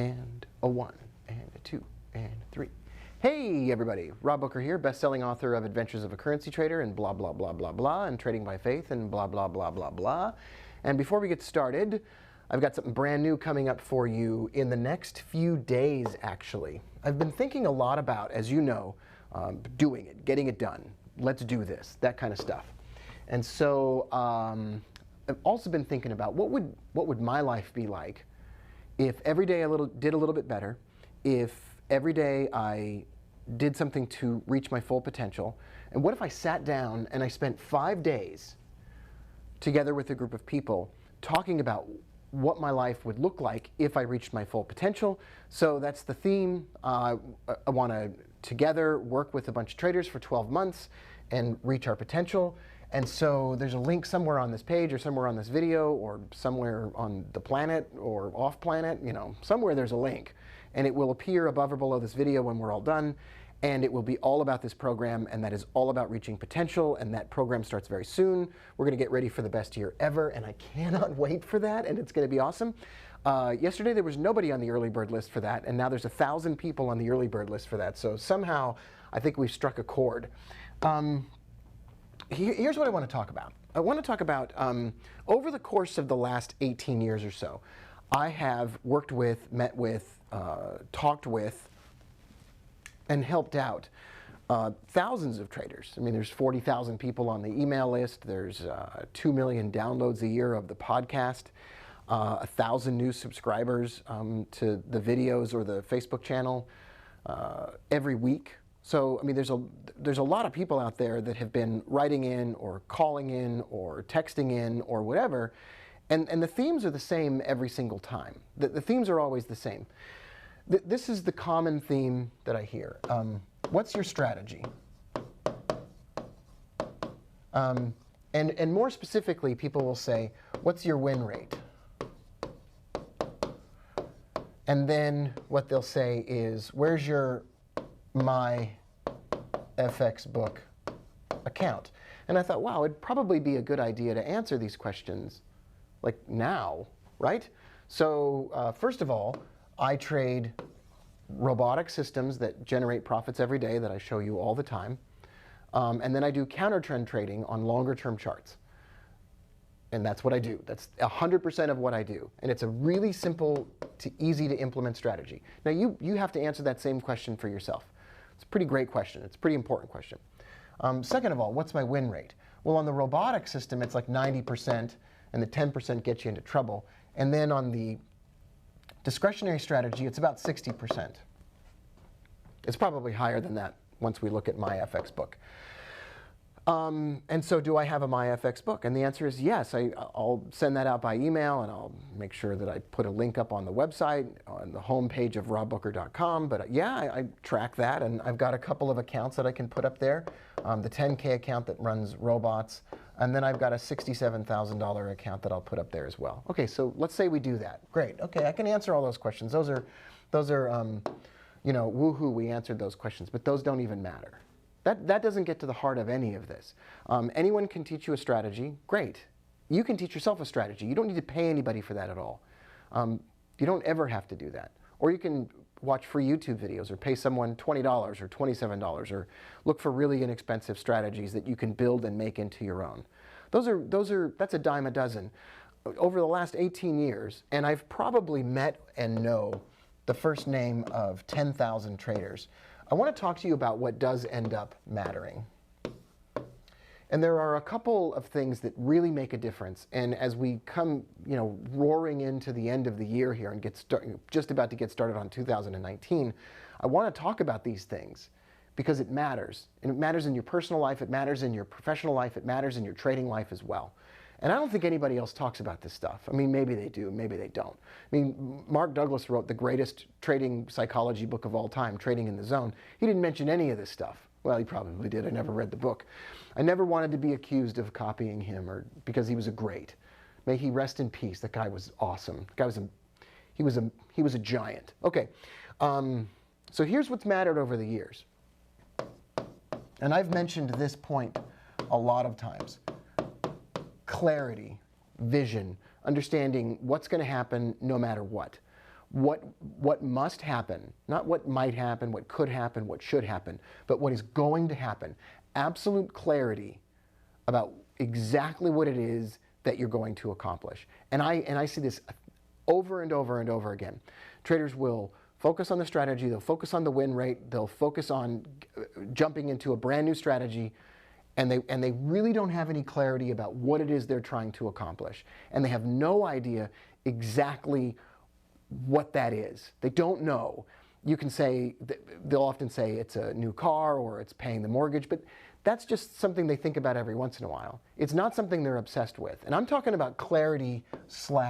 and a 1 and a 2 and a 3. Hey everybody, Rob Booker here, best-selling author of Adventures of a Currency Trader and blah blah blah blah blah, and Trading by Faith and blah blah blah blah blah. And before we get started, I've got something brand new coming up for you in the next few days, actually. I've been thinking a lot about, as you know, doing it, getting it done. Let's do this, that kind of stuff. And so I've also been thinking about what would my life be like if every day I did a little bit better, if every day I did something to reach my full potential, and what if I sat down and I spent 5 days together with a group of people talking about what my life would look like if I reached my full potential. So that's the theme. I want to together work with a bunch of traders for 12 months and reach our potential. And so there's a link somewhere on this page or somewhere on this video or somewhere on the planet or off planet, you know, somewhere there's a link. And it will appear above or below this video when we're all done. And it will be all about this program, and that is all about reaching potential, and that program starts very soon. We're going to get ready for the best year ever, and I cannot wait for that, and it's going to be awesome. Yesterday there was nobody on the early bird list for that, and now there's 1,000 people on the early bird list for that. So somehow I think we've struck a chord. Here's what I want to talk about. I want to talk about, over the course of the last 18 years or so, I have worked with, met with, talked with, and helped out thousands of traders. I mean, there's 40,000 people on the email list. There's 2 million downloads a year of the podcast, 1,000 new subscribers to the videos or the Facebook channel every week. So, I mean, there's a lot of people out there that have been writing in or calling in or texting in or whatever, and the themes are the same every single time. The themes are always the same. This is the common theme that I hear. What's your strategy? And more specifically, people will say, what's your win rate? And then what they'll say is, where's your My FX Book account? And I thought, wow, it'd probably be a good idea to answer these questions like now, right? So first of all, I trade robotic systems that generate profits every day that I show you all the time. And then I do counter trend trading on longer term charts. And that's what I do. That's 100% of what I do. And it's a really simple to easy to implement strategy. Now you have to answer that same question for yourself. It's a pretty great question. It's a pretty important question. Second of all, what's my win rate? Well, on the robotic system, it's like 90%, and the 10% gets you into trouble. And then on the discretionary strategy, it's about 60%. It's probably higher than that once we look at My FX Book. And so do I have a My FX Book? And the answer is yes. I'll send that out by email, and I'll make sure that I put a link up on the website, on the homepage of robbooker.com. But yeah, I track that, and I've got a couple of accounts that I can put up there. The 10K account that runs robots, and then I've got a $67,000 account that I'll put up there as well. Okay, so let's say we do that. Great. Okay, I can answer all those questions. Those are, you know, woohoo, we answered those questions, but those don't even matter. That doesn't get to the heart of any of this. Anyone can teach you a strategy. Great. You can teach yourself a strategy. You don't need to pay anybody for that at all. You don't ever have to do that. Or you can watch free YouTube videos or pay someone $20 or $27 or look for really inexpensive strategies that you can build and make into your own. That's a dime a dozen. Over the last 18 years, and I've probably met and know the first name of 10,000 traders, I want to talk to you about what does end up mattering. And there are a couple of things that really make a difference. And as we come, you know, roaring into the end of the year here and just about to get started on 2019, I want to talk about these things because it matters. And it matters in your personal life, it matters in your professional life, it matters in your trading life as well. And I don't think anybody else talks about this stuff. I mean, maybe they do, maybe they don't. I mean, Mark Douglas wrote the greatest trading psychology book of all time, Trading in the Zone. He didn't mention any of this stuff. Well, he probably did. I never read the book. I never wanted to be accused of copying him because he was a great. May he rest in peace. That guy was awesome. The guy was a giant. Okay, so here's what's mattered over the years. And I've mentioned this point a lot of times. Clarity, vision, understanding what's going to happen no matter what. what must happen, not what might happen, what could happen, what should happen, but what is going to happen. Absolute clarity about exactly what it is that you're going to accomplish. And I see this over and over and over again. Traders will focus on the strategy, they'll focus on the win rate, they'll focus on jumping into a brand new strategy, and they really don't have any clarity about what it is they're trying to accomplish. And they have no idea exactly what that is. They don't know. You can say, they'll often say it's a new car or it's paying the mortgage, but that's just something they think about every once in a while. It's not something they're obsessed with. And I'm talking about clarity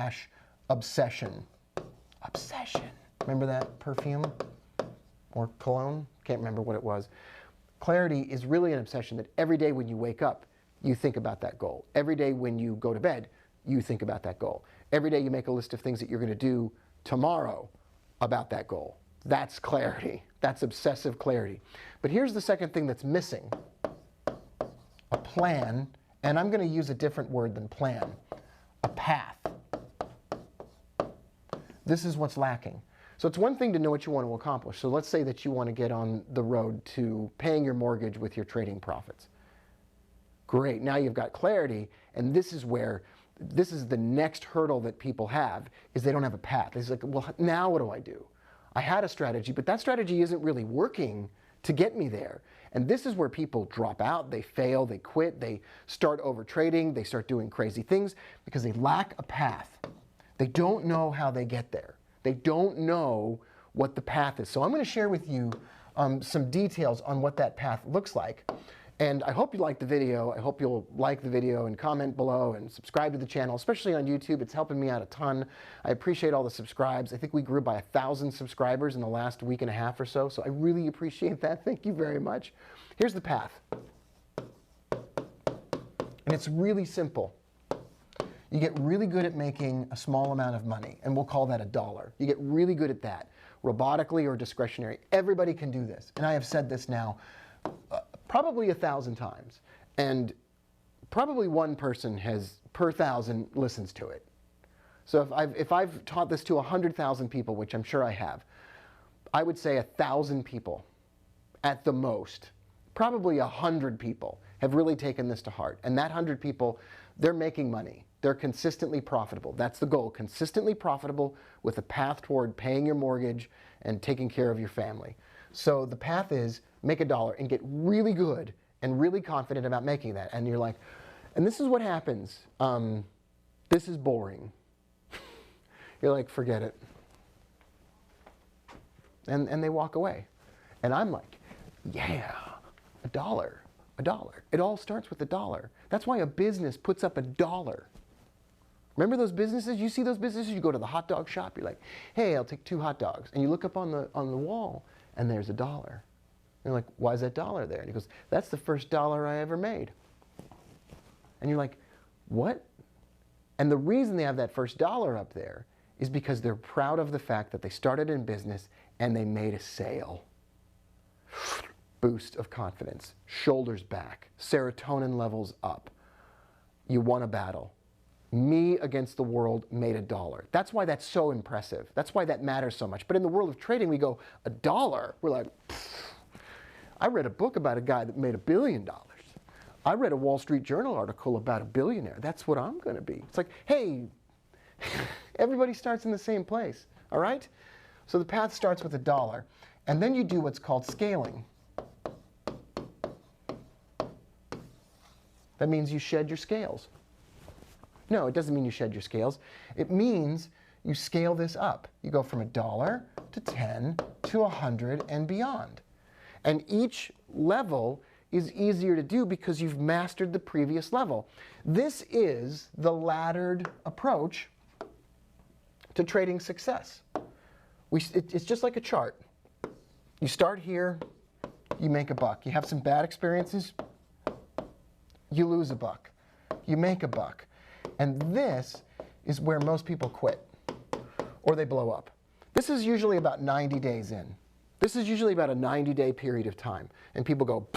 / obsession. Obsession. Remember that perfume or cologne? Can't remember what it was. Clarity is really an obsession that every day when you wake up, you think about that goal. Every day when you go to bed, you think about that goal. Every day you make a list of things that you're going to do tomorrow about that goal. That's clarity. That's obsessive clarity. But here's the second thing that's missing. A plan, and I'm going to use a different word than plan. A path. This is what's lacking. So it's one thing to know what you want to accomplish. So let's say that you want to get on the road to paying your mortgage with your trading profits. Great, now you've got clarity, and this is the next hurdle that people have, is they don't have a path. It's like, well, now what do I do? I had a strategy, but that strategy isn't really working to get me there. And this is where people drop out, they fail, they quit, they start over trading, they start doing crazy things because they lack a path. They don't know how they get there. They don't know what the path is. So I'm going to share with you some details on what that path looks like. And I hope you liked the video. I hope you'll like the video and comment below and subscribe to the channel, especially on YouTube. It's helping me out a ton. I appreciate all the subscribes. I think we grew by 1,000 subscribers in the last week and a half or so. So I really appreciate that. Thank you very much. Here's the path. And it's really simple. You get really good at making a small amount of money, and we'll call that $1. You get really good at that, robotically or discretionary. Everybody can do this. And I have said this now probably 1,000 times. And probably one person per 1,000 listens to it. So if I've taught this to 100,000 people, which I'm sure I have, I would say 1,000 people at the most, probably 100 people have really taken this to heart. And that 100 people, they're making money. They're consistently profitable. That's the goal, consistently profitable with a path toward paying your mortgage and taking care of your family. So the path is make $1 and get really good and really confident about making that. And you're like, and this is what happens. This is boring. You're like, forget it. And they walk away. And I'm like, yeah, $1. $1. It all starts with $1. That's why a business puts up $1. Remember those businesses? You see those businesses? You go to the hot dog shop. You're like, hey, I'll take 2 hot dogs. And you look up on the wall, and there's $1. And you're like, why is that $1 there? And he goes, that's the first $1 I ever made. And you're like, what? And the reason they have that first $1 up there is because they're proud of the fact that they started in business and they made a sale. Boost of confidence, shoulders back, serotonin levels up. You won a battle. Me against the world made $1. That's why that's so impressive. That's why that matters so much. But in the world of trading, we go, $1? We're like, I read a book about a guy that made $1 billion. I read a Wall Street Journal article about a billionaire. That's what I'm going to be. It's like, hey, everybody starts in the same place, all right? So the path starts with $1. And then you do what's called scaling. That means you shed your scales. No, it doesn't mean you shed your scales. It means you scale this up. You go from $1 to 10 to 100 and beyond. And each level is easier to do because you've mastered the previous level. This is the laddered approach to trading success. It's just like a chart. You start here, you make $1. You have some bad experiences, you lose $1. You make $1. And this is where most people quit or they blow up. This is usually about 90 days in. This is usually about a 90-day period of time. And people go,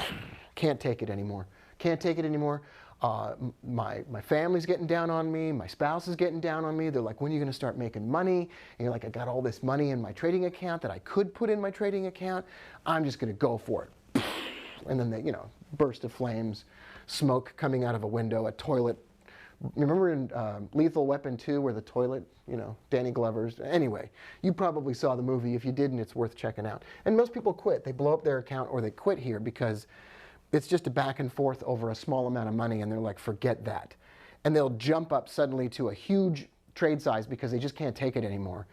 can't take it anymore. Can't take it anymore. My family's getting down on me. My spouse is getting down on me. They're like, when are you going to start making money? And you're like, I got all this money in my trading account that I could put in my trading account. I'm just going to go for it. And then they, burst of flames, smoke coming out of a window, a toilet. Remember in Lethal Weapon 2 where the toilet, Danny Glover's. Anyway, you probably saw the movie. If you didn't, it's worth checking out. And most people quit. They blow up their account or they quit here because it's just a back and forth over a small amount of money, and they're like, forget that. And they'll jump up suddenly to a huge trade size because they just can't take it anymore.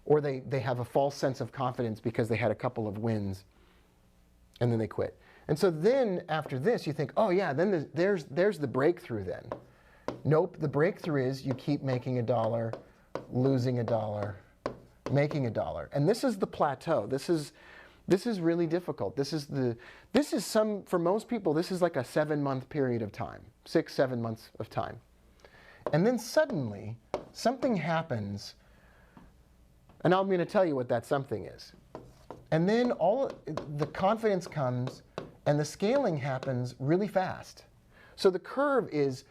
Or they have a false sense of confidence because they had a couple of wins, and then they quit. And so then after this, you think, oh yeah, then there's the breakthrough then. Nope, the breakthrough is you keep making $1, losing $1, making $1. And this is the plateau. This is really difficult. For most people, this is like a 7-month period of time, 6, 7 months of time. And then suddenly, something happens, and I'm going to tell you what that something is. And then the confidence comes, and the scaling happens really fast. So the curve is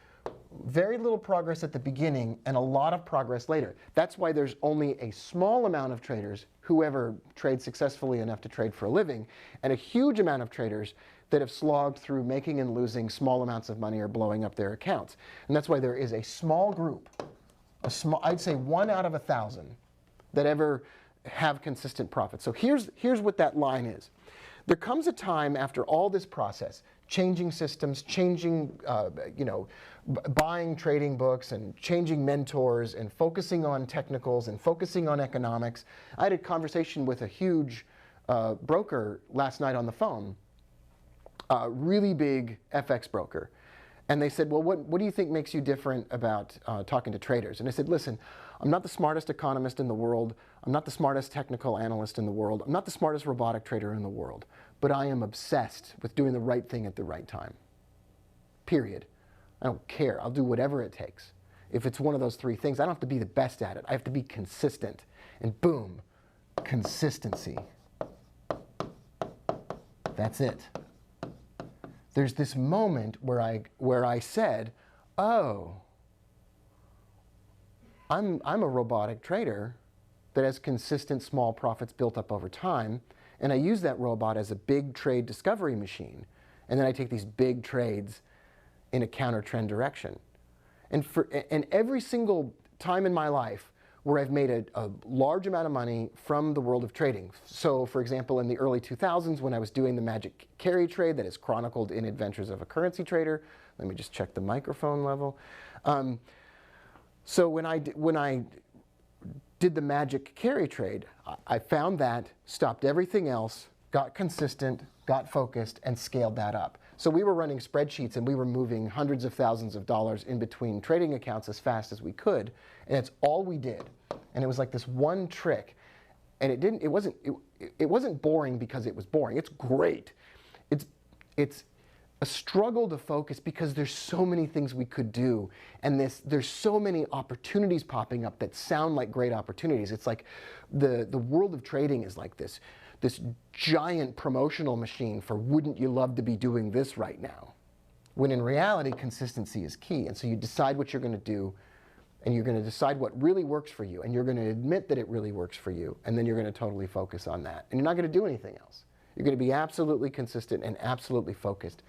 very little progress at the beginning and a lot of progress later. That's why there's only a small amount of traders who ever trade successfully enough to trade for a living, and a huge amount of traders that have slogged through making and losing small amounts of money or blowing up their accounts. And that's why there is a small group, I'd say 1 out of 1,000, that ever have consistent profits. So here's what that line is. There comes a time after all this process, changing systems, changing, buying trading books and changing mentors and focusing on technicals and focusing on economics. I had a conversation with a huge broker last night on the phone, a really big FX broker. And they said, well, what do you think makes you different about talking to traders? And I said, listen, I'm not the smartest economist in the world. I'm not the smartest technical analyst in the world. I'm not the smartest robotic trader in the world. But I am obsessed with doing the right thing at the right time. Period. I don't care. I'll do whatever it takes. If it's one of those 3 things, I don't have to be the best at it. I have to be consistent. And boom, consistency. That's it. There's this moment where I said, oh, I'm a robotic trader that has consistent small profits built up over time, and I use that robot as a big trade discovery machine, and then I take these big trades in a counter trend direction. And every single time in my life where I've made a large amount of money from the world of trading. So for example, in the early 2000s when I was doing the magic carry trade that is chronicled in Adventures of a Currency Trader. Let me just check the microphone level. So when I did the magic carry trade, I found that, stopped everything else, got consistent, got focused, and scaled that up. So we were running spreadsheets and we were moving hundreds of thousands of dollars in between trading accounts as fast as we could, and it's all we did. And it was like this one trick, and it wasn't boring because it was boring. It's great. It's a struggle to focus because there's so many things we could do, and there's so many opportunities popping up that sound like great opportunities. It's like the world of trading is like this giant promotional machine for wouldn't you love to be doing this right now? When in reality, consistency is key. And so you decide what you're going to do, and you're going to decide what really works for you, and you're going to admit that it really works for you, and then you're going to totally focus on that. And you're not going to do anything else. You're going to be absolutely consistent and absolutely focused.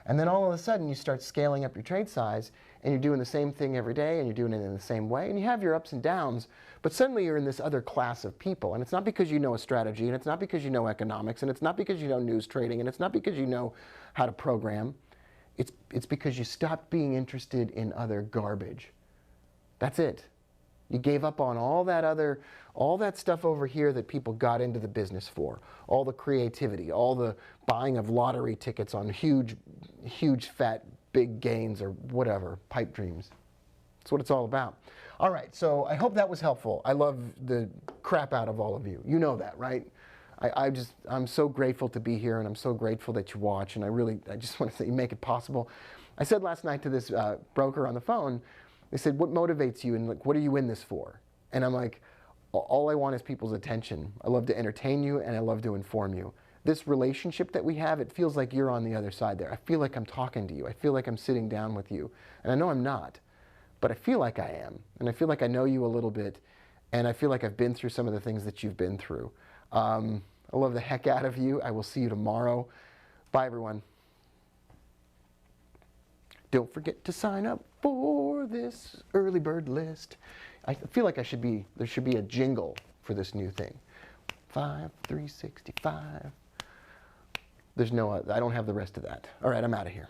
And then all of a sudden you start scaling up your trade size, and you're doing the same thing every day, and you're doing it in the same way, and you have your ups and downs, but suddenly you're in this other class of people. And it's not because you know a strategy, and it's not because you know economics, and it's not because you know news trading, and it's not because you know how to program. It's because you stopped being interested in other garbage. That's it. You gave up on all that stuff over here that people got into the business for. All the creativity, all the buying of lottery tickets on huge, fat, big gains or whatever, pipe dreams. That's what it's all about. All right, so I hope that was helpful. I love the crap out of all of you. You know that, right? I'm so grateful to be here, and I'm so grateful that you watch, and I just want to say you make it possible. I said last night to this broker on the phone, they said, what motivates you, and like, what are you in this for? And I'm like, all I want is people's attention. I love to entertain you, and I love to inform you. this relationship that we have, it feels like you're on the other side there. I feel like I'm talking to you. I feel like I'm sitting down with you. And I know I'm not, but I feel like I am. And I feel like I know you a little bit. And I feel like I've been through some of the things that you've been through. I love the heck out of you. I will see you tomorrow. Bye, everyone. Don't forget to sign up for this early bird list. I feel like there should be a jingle for this new thing. 5365. There's no, I don't have the rest of that. All right, I'm out of here.